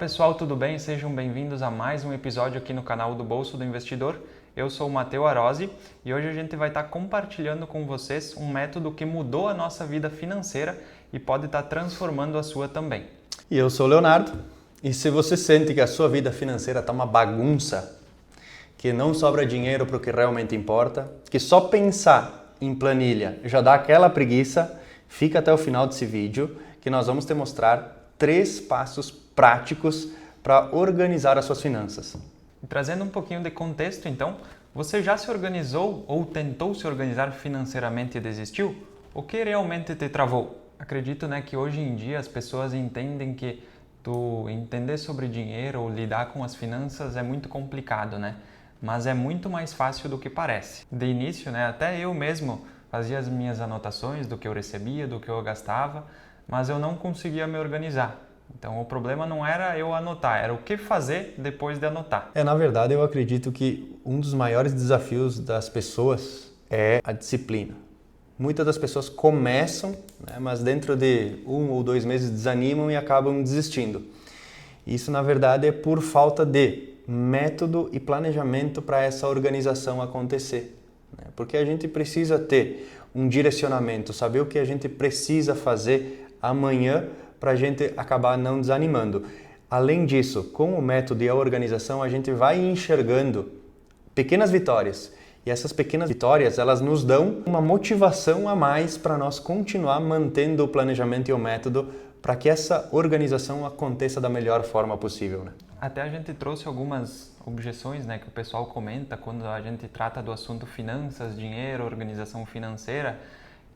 Olá pessoal, tudo bem? Sejam bem-vindos a mais um episódio aqui no canal do Bolso do Investidor. Eu sou o Matteo Arosi e hoje a gente vai estar compartilhando com vocês um método que mudou a nossa vida financeira e pode estar transformando a sua também. E eu sou o Leonardo, e se você sente que a sua vida financeira está uma bagunça, que não sobra dinheiro para o que realmente importa, que só pensar em planilha já dá aquela preguiça, fica até o final desse vídeo que nós vamos te mostrar 3 passos práticos para organizar as suas finanças. E trazendo um pouquinho de contexto, então, você já se organizou ou tentou se organizar financeiramente e desistiu? O que realmente te travou? Acredito, que hoje em dia as pessoas entendem que entender sobre dinheiro ou lidar com as finanças é muito complicado, Mas é muito mais fácil do que parece. De início, até eu mesmo fazia as minhas anotações do que eu recebia, do que eu gastava, mas eu não conseguia me organizar. Então o problema não era eu anotar, era o que fazer depois de anotar. Na verdade, eu acredito que um dos maiores desafios das pessoas é a disciplina. Muitas das pessoas começam, mas dentro de 1 ou 2 meses desanimam e acabam desistindo. Isso, na verdade, é por falta de método e planejamento para essa organização acontecer. Porque a gente precisa ter um direcionamento, saber o que a gente precisa fazer amanhã para a gente acabar não desanimando. Além disso, com o método e a organização, a gente vai enxergando pequenas vitórias. E essas pequenas vitórias, elas nos dão uma motivação a mais para nós continuar mantendo o planejamento e o método para que essa organização aconteça da melhor forma possível. Até a gente trouxe algumas objeções que o pessoal comenta quando a gente trata do assunto finanças, dinheiro, organização financeira,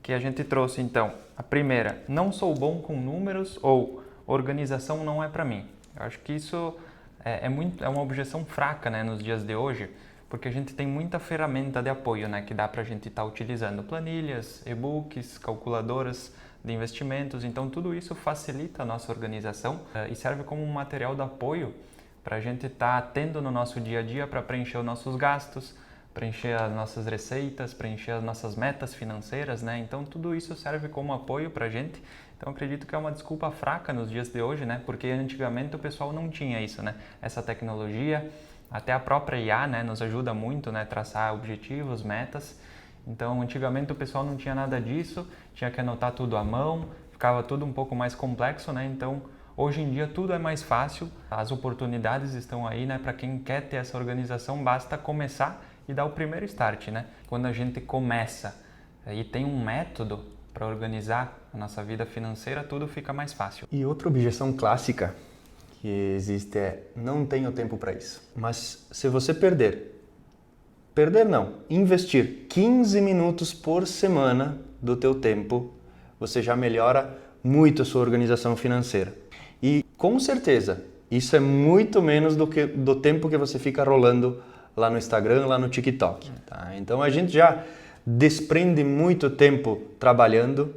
que a gente trouxe então. A primeira, não sou bom com números ou organização não é para mim. Eu acho que isso é uma objeção fraca nos dias de hoje, porque a gente tem muita ferramenta de apoio que dá para a gente estar utilizando. Planilhas, e-books, calculadoras de investimentos, então tudo isso facilita a nossa organização e serve como um material de apoio para a gente estar tendo no nosso dia a dia para preencher os nossos gastos, preencher as nossas receitas, preencher as nossas metas financeiras, Então tudo isso serve como apoio para a gente. Então acredito que é uma desculpa fraca nos dias de hoje, Porque antigamente o pessoal não tinha isso, Essa tecnologia, até a própria IA, nos ajuda muito, Traçar objetivos, metas. Então antigamente o pessoal não tinha nada disso, tinha que anotar tudo à mão, ficava tudo um pouco mais complexo, Então hoje em dia tudo é mais fácil, as oportunidades estão aí, Para quem quer ter essa organização, basta começar e dar o primeiro start, Quando a gente começa e tem um método para organizar a nossa vida financeira, tudo fica mais fácil. E outra objeção clássica que existe é: não tenho tempo para isso. Mas se você investir 15 minutos por semana do teu tempo, você já melhora muito a sua organização financeira. E com certeza, isso é muito menos do tempo que você fica rolando lá no Instagram, lá no TikTok. Tá? Então a gente já desprende muito tempo trabalhando,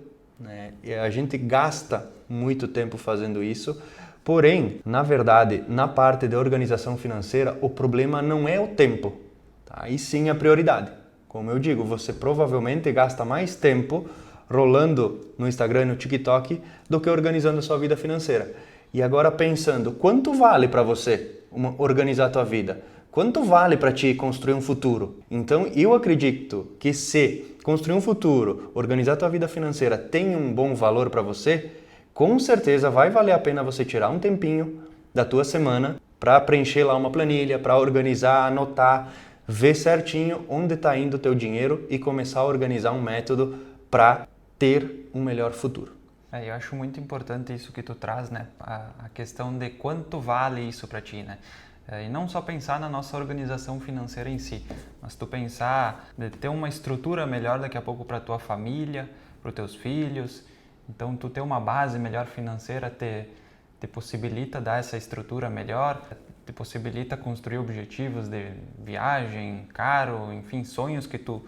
E a gente gasta muito tempo fazendo isso. Porém, na verdade, na parte de organização financeira, o problema não é o tempo, tá? E sim a prioridade. Como eu digo, você provavelmente gasta mais tempo rolando no Instagram e no TikTok do que organizando a sua vida financeira. E agora pensando, quanto vale para você organizar a tua vida? Quanto vale para ti construir um futuro? Então, eu acredito que se construir um futuro, organizar a tua vida financeira tem um bom valor para você, com certeza vai valer a pena você tirar um tempinho da tua semana para preencher lá uma planilha, para organizar, anotar, ver certinho onde está indo o teu dinheiro e começar a organizar um método para ter um melhor futuro. Eu acho muito importante isso que tu traz, A questão de quanto vale isso para ti, E não só pensar na nossa organização financeira em si, mas tu pensar de ter uma estrutura melhor daqui a pouco para tua família, para os teus filhos. Então, tu ter uma base melhor financeira te possibilita dar essa estrutura melhor, te possibilita construir objetivos de viagem, carro, enfim, sonhos que tu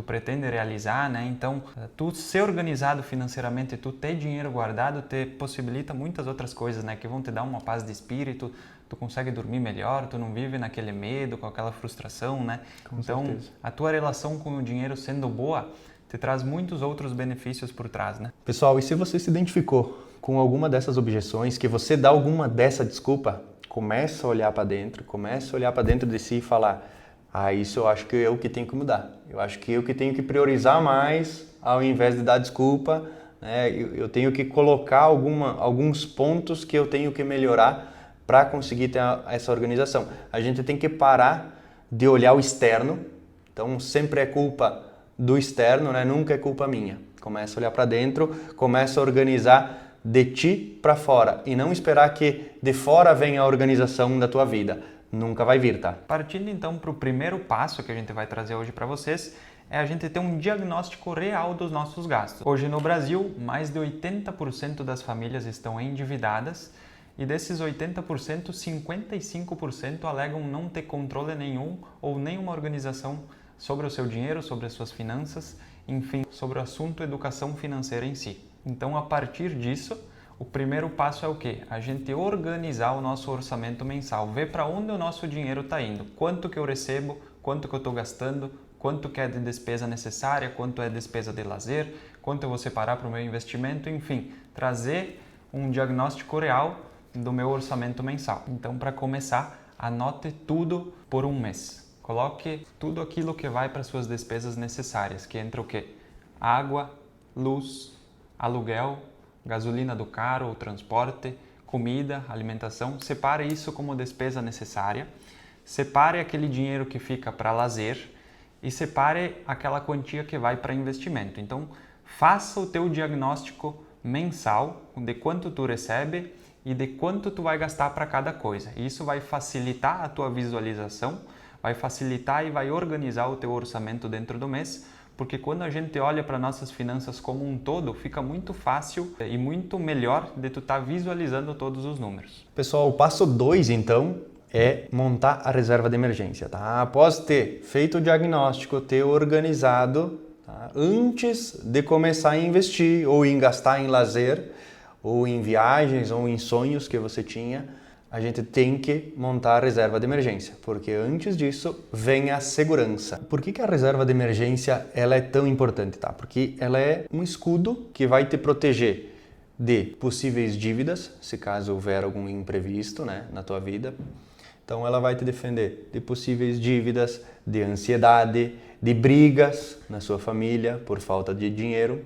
pretende realizar, Então, tu ser organizado financeiramente, tu ter dinheiro guardado, te possibilita muitas outras coisas, que vão te dar uma paz de espírito, tu consegue dormir melhor, tu não vive naquele medo, com aquela frustração, Então, certeza. A tua relação com o dinheiro sendo boa, te traz muitos outros benefícios por trás, Pessoal, e se você se identificou com alguma dessas objeções, que você dá alguma dessa desculpa, começa a olhar para dentro de si e falar: ah, isso eu acho que eu que tenho que mudar. Eu acho que eu que tenho que priorizar mais ao invés de dar desculpa, né? Eu tenho que colocar alguns pontos que eu tenho que melhorar para conseguir ter essa organização. A gente tem que parar de olhar o externo. Então sempre é culpa do externo, né? Nunca é culpa minha. Começa a olhar para dentro, começa a organizar de ti para fora e não esperar que de fora venha a organização da tua vida. Nunca vai vir, tá? Partindo então para o primeiro passo que a gente vai trazer hoje para vocês, é a gente ter um diagnóstico real dos nossos gastos. Hoje no Brasil, mais de 80% das famílias estão endividadas e desses 80%, 55% alegam não ter controle nenhum ou nenhuma organização sobre o seu dinheiro, sobre as suas finanças, enfim, sobre o assunto educação financeira em si. Então, a partir disso, o primeiro passo é o quê? A gente organizar o nosso orçamento mensal, ver para onde o nosso dinheiro está indo, quanto que eu recebo, quanto que eu estou gastando, quanto que é de despesa necessária, quanto é despesa de lazer, quanto eu vou separar para o meu investimento, enfim, trazer um diagnóstico real do meu orçamento mensal. Então, para começar, anote tudo por um mês. Coloque tudo aquilo que vai para suas despesas necessárias, que entra o quê? Água, luz, aluguel, gasolina do carro, o transporte, comida, alimentação. Separe isso como despesa necessária. Separe aquele dinheiro que fica para lazer e separe aquela quantia que vai para investimento. Então, faça o teu diagnóstico mensal de quanto tu recebe e de quanto tu vai gastar para cada coisa. Isso vai facilitar a tua visualização, vai facilitar e vai organizar o teu orçamento dentro do mês, porque quando a gente olha para nossas finanças como um todo, fica muito fácil e muito melhor de tu estar visualizando todos os números. Pessoal, o passo 2, então, é montar a reserva de emergência, tá? Após ter feito o diagnóstico, ter organizado, tá? Antes de começar a investir ou em gastar em lazer, ou em viagens, ou em sonhos que você tinha, a gente tem que montar a reserva de emergência, porque antes disso vem a segurança. Por que a reserva de emergência ela é tão importante? Tá? Porque ela é um escudo que vai te proteger de possíveis dívidas, se caso houver algum imprevisto, né, na tua vida. Então ela vai te defender de possíveis dívidas, de ansiedade, de brigas na sua família por falta de dinheiro.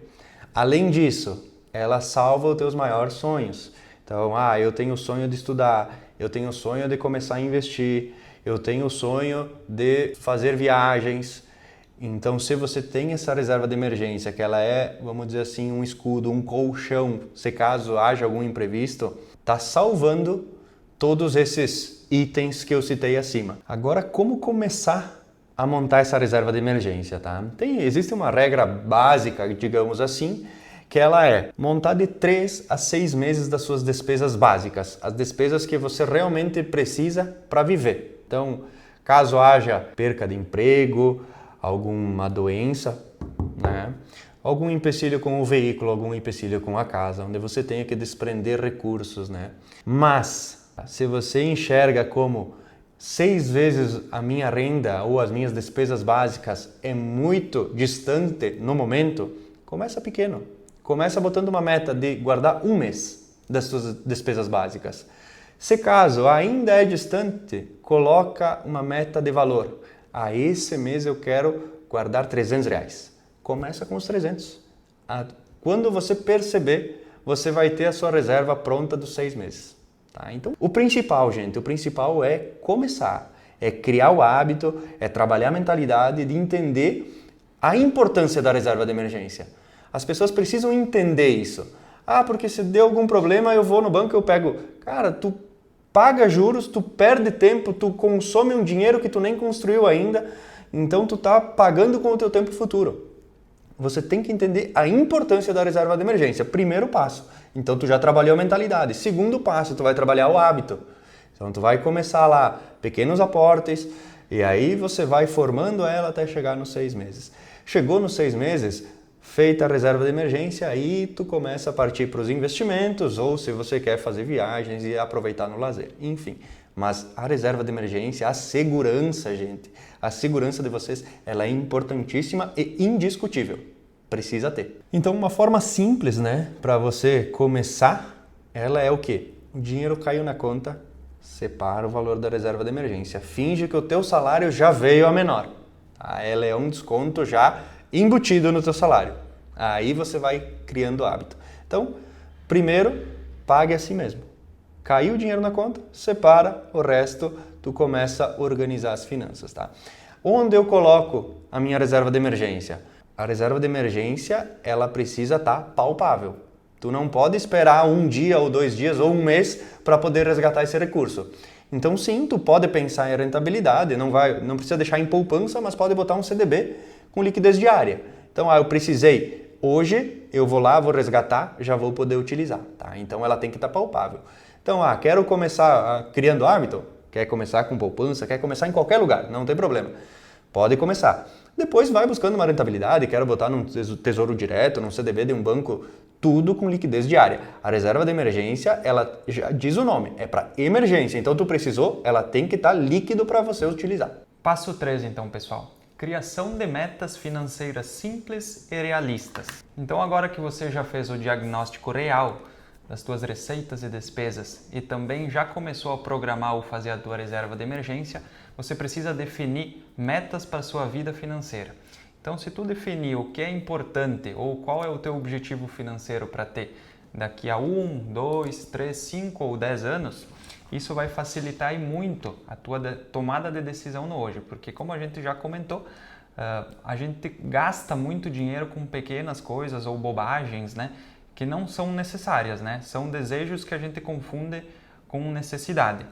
Além disso, ela salva os teus maiores sonhos. Então, eu tenho o sonho de estudar, eu tenho o sonho de começar a investir, eu tenho o sonho de fazer viagens. Então, se você tem essa reserva de emergência, que ela é, vamos dizer assim, um escudo, um colchão, se caso haja algum imprevisto, está salvando todos esses itens que eu citei acima. Agora, como começar a montar essa reserva de emergência, tá? Existe uma regra básica, digamos assim, que ela é montar de 3 a 6 meses das suas despesas básicas, as despesas que você realmente precisa para viver. Então, caso haja perca de emprego, alguma doença, né? Algum empecilho com o veículo, algum empecilho com a casa, onde você tenha que desprender recursos, né? Mas, se você enxerga como 6 vezes a minha renda ou as minhas despesas básicas é muito distante no momento, começa pequeno. Começa botando uma meta de guardar um mês das suas despesas básicas. Se caso ainda é distante, coloca uma meta de valor. Esse mês eu quero guardar R$300. Começa com os 300. Quando você perceber, você vai ter a sua reserva pronta dos 6 meses. Tá? Então, o principal é começar. É criar o hábito, é trabalhar a mentalidade de entender a importância da reserva de emergência. As pessoas precisam entender isso. Porque se deu algum problema, eu vou no banco e eu pego. Cara, tu paga juros, tu perde tempo, tu consome um dinheiro que tu nem construiu ainda, então tu tá pagando com o teu tempo futuro. Você tem que entender a importância da reserva de emergência. Primeiro passo. Então tu já trabalhou a mentalidade. Segundo passo, tu vai trabalhar o hábito. Então tu vai começar lá, pequenos aportes, e aí você vai formando ela até chegar nos 6 meses. Chegou nos 6 meses, feita a reserva de emergência, aí tu começa a partir para os investimentos ou se você quer fazer viagens e aproveitar no lazer, enfim. Mas a reserva de emergência, a segurança, gente, a segurança de vocês, ela é importantíssima e indiscutível. Precisa ter. Então, uma forma simples, né, para você começar, ela é o quê? O dinheiro caiu na conta, separa o valor da reserva de emergência. Finge que o teu salário já veio a menor. Tá? Ela é um desconto já embutido no teu salário. Aí você vai criando hábito. Então, primeiro, pague a si mesmo. Caiu o dinheiro na conta, separa, o resto tu começa a organizar as finanças, tá? Onde eu coloco a minha reserva de emergência? A reserva de emergência, ela precisa estar palpável. Tu não pode esperar um dia ou 2 dias ou um mês para poder resgatar esse recurso. Então sim, tu pode pensar em rentabilidade, não precisa deixar em poupança, mas pode botar um CDB com liquidez diária. Então, eu precisei, hoje eu vou lá, vou resgatar, já vou poder utilizar, tá? Então ela tem que estar palpável. Então, quero começar criando hábito? Quer começar com poupança? Quer começar em qualquer lugar? Não tem problema. Pode começar. Depois vai buscando uma rentabilidade, quero botar num tesouro direto, num CDB de um banco, tudo com liquidez diária. A reserva de emergência, ela já diz o nome, é para emergência. Então, tu precisou, ela tem que estar líquido para você utilizar. Passo 3, então, pessoal. Criação de metas financeiras simples e realistas. Então, agora que você já fez o diagnóstico real das tuas receitas e despesas e também já começou a programar ou fazer a tua reserva de emergência, você precisa definir metas para a sua vida financeira. Então, se tu definir o que é importante ou qual é o teu objetivo financeiro para ter daqui a 1, 2, 3, 5 ou 10 anos, isso vai facilitar muito a tua tomada de decisão no hoje, porque como a gente já comentou, a gente gasta muito dinheiro com pequenas coisas ou bobagens, né, que não são necessárias, né? São desejos que a gente confunde com necessidade.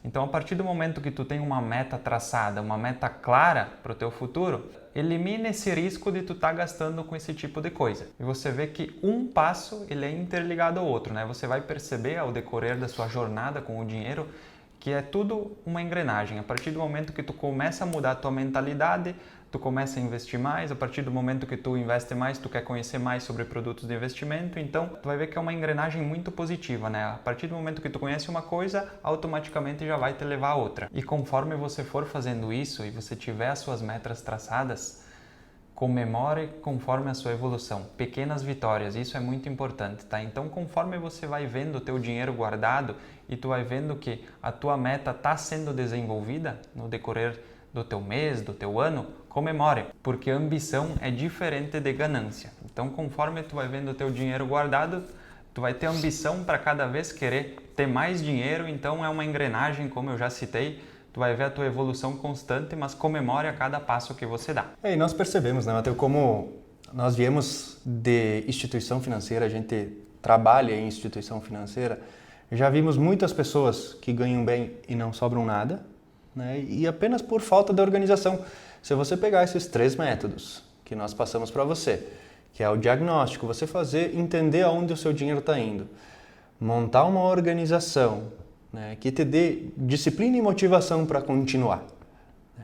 Então, a partir do momento que tu tem uma meta traçada, uma meta clara para o teu futuro, elimina esse risco de tu estar gastando com esse tipo de coisa. E você vê que um passo ele é interligado ao outro, né? Você vai perceber ao decorrer da sua jornada com o dinheiro que é tudo uma engrenagem. A partir do momento que tu começa a mudar a tua mentalidade, tu começa a investir mais, a partir do momento que tu investe mais, tu quer conhecer mais sobre produtos de investimento, então tu vai ver que é uma engrenagem muito positiva, né? A partir do momento que tu conhece uma coisa, automaticamente já vai te levar a outra. E conforme você for fazendo isso e você tiver as suas metas traçadas, comemore conforme a sua evolução. Pequenas vitórias, isso é muito importante, tá? Então, conforme você vai vendo o teu dinheiro guardado e tu vai vendo que a tua meta está sendo desenvolvida no decorrer do teu mês, do teu ano, comemore, porque ambição é diferente de ganância. Então, conforme tu vai vendo o teu dinheiro guardado, tu vai ter ambição para cada vez querer ter mais dinheiro, então é uma engrenagem, como eu já citei, tu vai ver a tua evolução constante, mas comemore a cada passo que você dá. E nós percebemos, né, Matheus, como nós viemos de instituição financeira, a gente trabalha em instituição financeira, já vimos muitas pessoas que ganham bem e não sobram nada, né, e apenas por falta de organização. Se você pegar esses 3 métodos que nós passamos para você, que é o diagnóstico, você entender aonde o seu dinheiro está indo, montar uma organização, né, que te dê disciplina e motivação para continuar.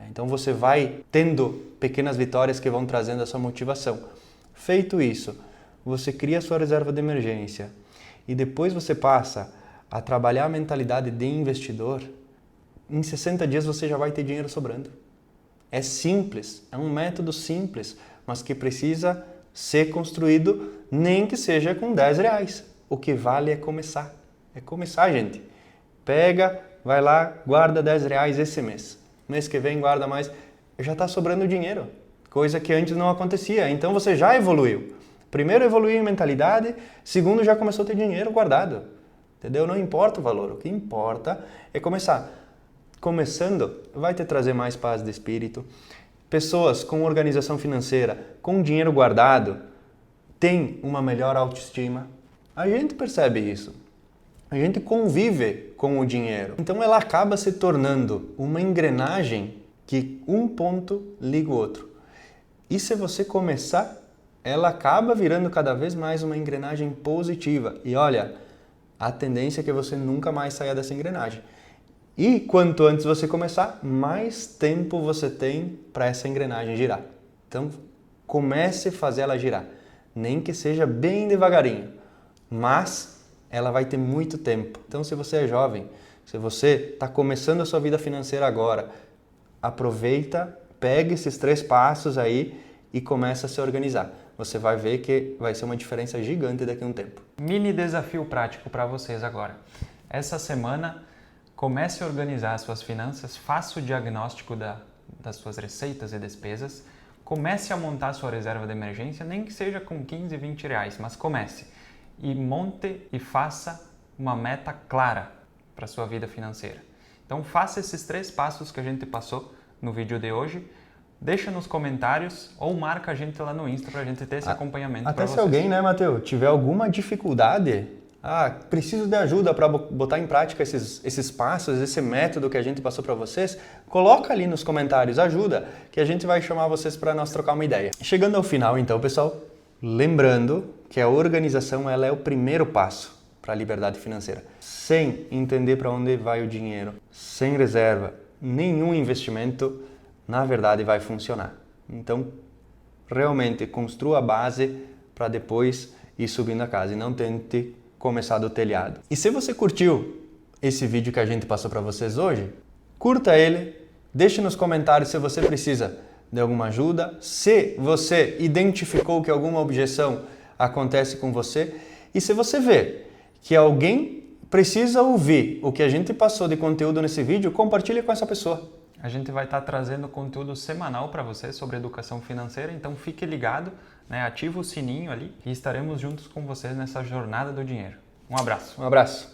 Então você vai tendo pequenas vitórias que vão trazendo essa motivação. Feito isso, você cria a sua reserva de emergência e depois você passa a trabalhar a mentalidade de investidor, em 60 dias você já vai ter dinheiro sobrando. É simples, é um método simples, mas que precisa ser construído nem que seja com R$10. O que vale é começar. É começar, gente. Pega, vai lá, guarda R$10 esse mês. Mês que vem guarda mais. Já está sobrando dinheiro, coisa que antes não acontecia. Então você já evoluiu. Primeiro evoluiu em mentalidade, segundo já começou a ter dinheiro guardado. Entendeu? Não importa o valor, o que importa é começar. Começando, vai te trazer mais paz de espírito. Pessoas com organização financeira, com dinheiro guardado, têm uma melhor autoestima. A gente percebe isso. A gente convive com o dinheiro. Então ela acaba se tornando uma engrenagem que um ponto liga o outro. E se você começar, ela acaba virando cada vez mais uma engrenagem positiva. E olha, a tendência é que você nunca mais saia dessa engrenagem. E quanto antes você começar, mais tempo você tem para essa engrenagem girar. Então, comece a fazer ela girar. Nem que seja bem devagarinho, mas ela vai ter muito tempo. Então, se você é jovem, se você está começando a sua vida financeira agora, aproveita, pega esses 3 passos aí e começa a se organizar. você vai ver que vai ser uma diferença gigante daqui a um tempo. Mini desafio prático para vocês agora. Essa semana, comece a organizar as suas finanças, faça o diagnóstico das suas receitas e despesas, comece a montar a sua reserva de emergência, nem que seja com 15, 20 reais, mas comece. E monte e faça uma meta clara para a sua vida financeira. Então faça esses 3 passos que a gente passou no vídeo de hoje, deixa nos comentários ou marca a gente lá no Insta para a gente ter esse acompanhamento para Até vocês. se alguém, né, Matheus, tiver alguma dificuldade, preciso de ajuda para botar em prática esses passos, esse método que a gente passou para vocês, coloca ali nos comentários, ajuda, que a gente vai chamar vocês para nós trocar uma ideia. Chegando ao final, então, pessoal, lembrando que a organização ela é o primeiro passo para a liberdade financeira. Sem entender para onde vai o dinheiro, sem reserva, nenhum investimento, na verdade, vai funcionar. Então, realmente, construa a base para depois ir subindo a casa e não tente começar do telhado. E se você curtiu esse vídeo que a gente passou para vocês hoje, curta ele, deixe nos comentários se você precisa de alguma ajuda, se você identificou que alguma objeção acontece com você e se você vê que alguém precisa ouvir o que a gente passou de conteúdo nesse vídeo, compartilhe com essa pessoa. A gente vai estar trazendo conteúdo semanal para você sobre educação financeira, então fique ligado, né? Ativa o sininho ali e estaremos juntos com vocês nessa jornada do dinheiro. Um abraço. Um abraço.